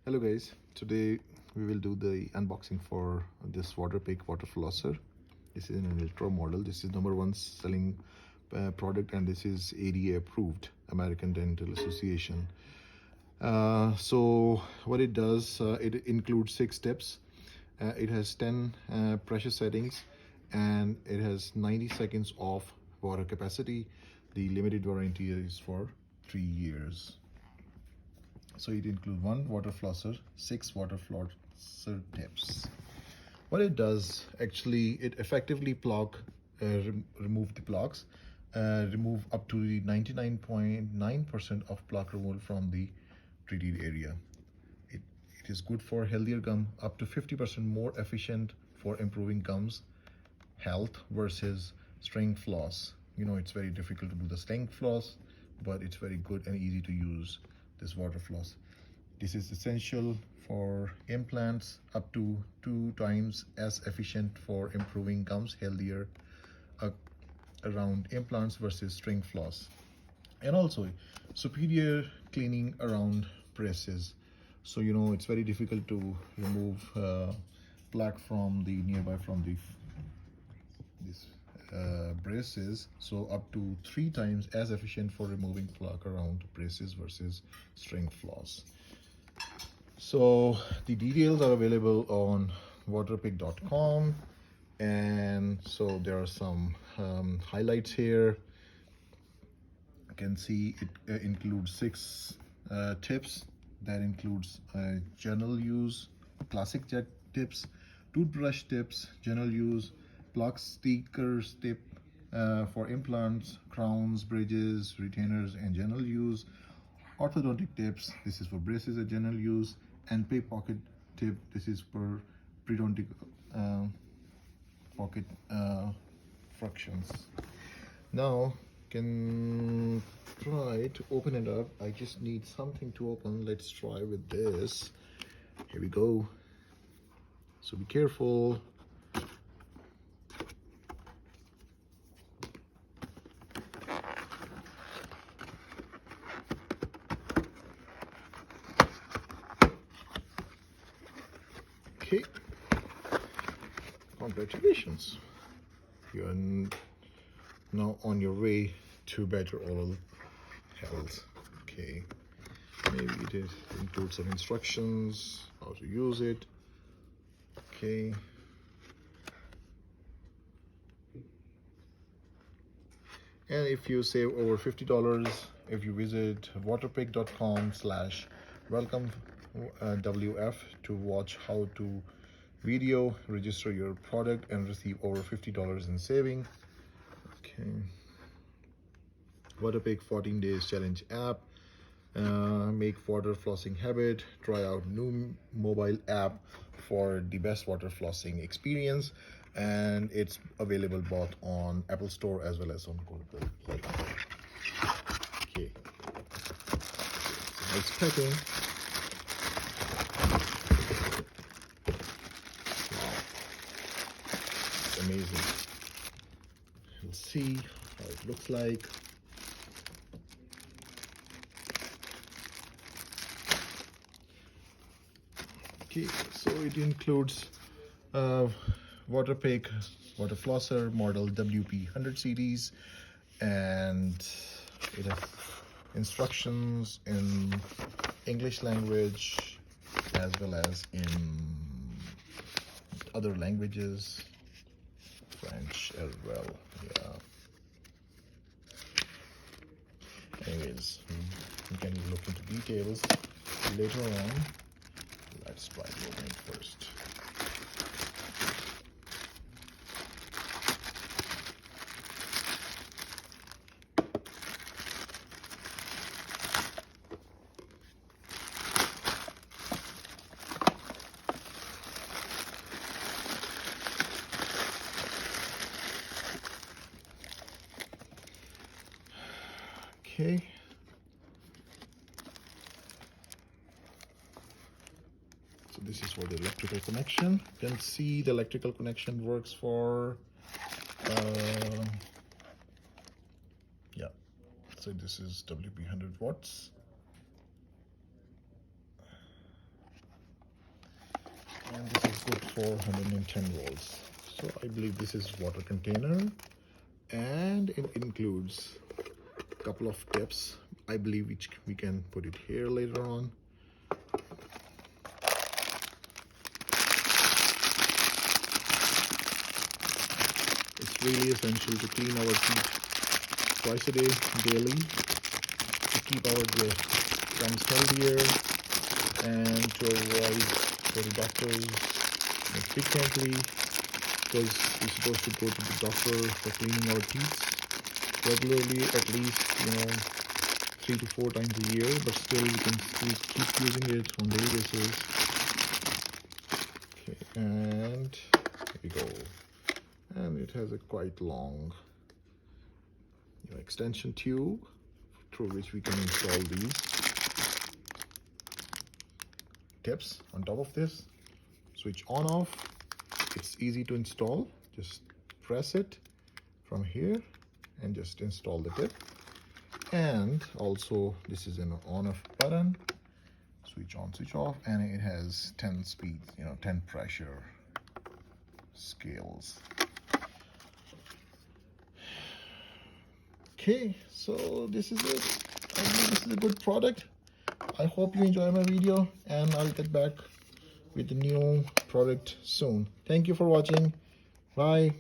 Hello guys, today we will do the unboxing for this Waterpik water flosser. This is an electro model. This is number one selling product, and this is ADA approved, American Dental Association. So what it does, it includes 6 steps. It has 10 pressure settings, and it has 90 seconds of water capacity. The limited warranty is for 3 years. So it includes 1 water flosser, 6 water flosser tips. What it does, actually, it effectively remove the plaques, remove up to the 99.9% of plaque removal from the treated area. It is good for healthier gum, up to 50% more efficient for improving gums health versus string floss. You know, it's very difficult to do the string floss, but it's very good and easy to use, this water floss. This is essential for implants, up to 2 times as efficient for improving gums healthier around implants versus string floss, and also superior cleaning around braces. So you know, it's very difficult to remove plaque from the braces, so up to 3 times as efficient for removing plaque around braces versus string floss. So the details are available on waterpik.com, and so there are some highlights here. You can see it includes 6 tips. That includes general use, classic jet tips, toothbrush tips, general use, plaque stickers tip for implants, crowns, bridges, retainers, and general use, orthodontic tips, this is for braces and general use, and pay pocket tip, this is for periodontic pocket fractions. Now can try to open it up. I just need something to open. Let's try with this. Here we go. So be careful. Okay, congratulations, you're now on your way to better oral health. Okay, maybe it includes some instructions how to use it. Okay, and if you save over $50 if you visit waterpik.com/welcome-WF to watch how to video register your product and receive over $50 in saving. Okay, Waterpik 14 days challenge app. Make water flossing habit. Try out new mobile app for the best water flossing experience, and it's available both on Apple Store as well as on Google Play. Okay, nice packing. Wow, amazing. We'll see how it looks like. Okay, so it includes Waterpik water flosser model WP100 series, and it has instructions in English language as well as in other languages, French as well. Yeah. Anyways, we can look into details later on. Let's try to open it first. Okay. So this is for the electrical connection. You can see the electrical connection works for yeah. So this is WP100 watts. 410 volts. So I believe this is water container, and it includes a couple of tips, I believe, which we can put it here later on. It's really essential to clean our teeth twice a day, daily, to keep our gums healthier and to avoid go to doctors frequently, because we're supposed to go to the doctor for cleaning our teeth regularly, at least 3 to 4 times a year, but still we can keep using it on daily basis. Okay, and here we go. And it has a quite long extension tube through which we can install these tips on top of this. Switch on off, it's easy to install. Just press it from here and just install the tip. And also this is an on off button, switch on, switch off, and it has 10 speeds, 10 pressure scales. Okay, so this is it. I think this is a good product. I hope you enjoy my video, and I'll get back with the new product soon. Thank you for watching. Bye.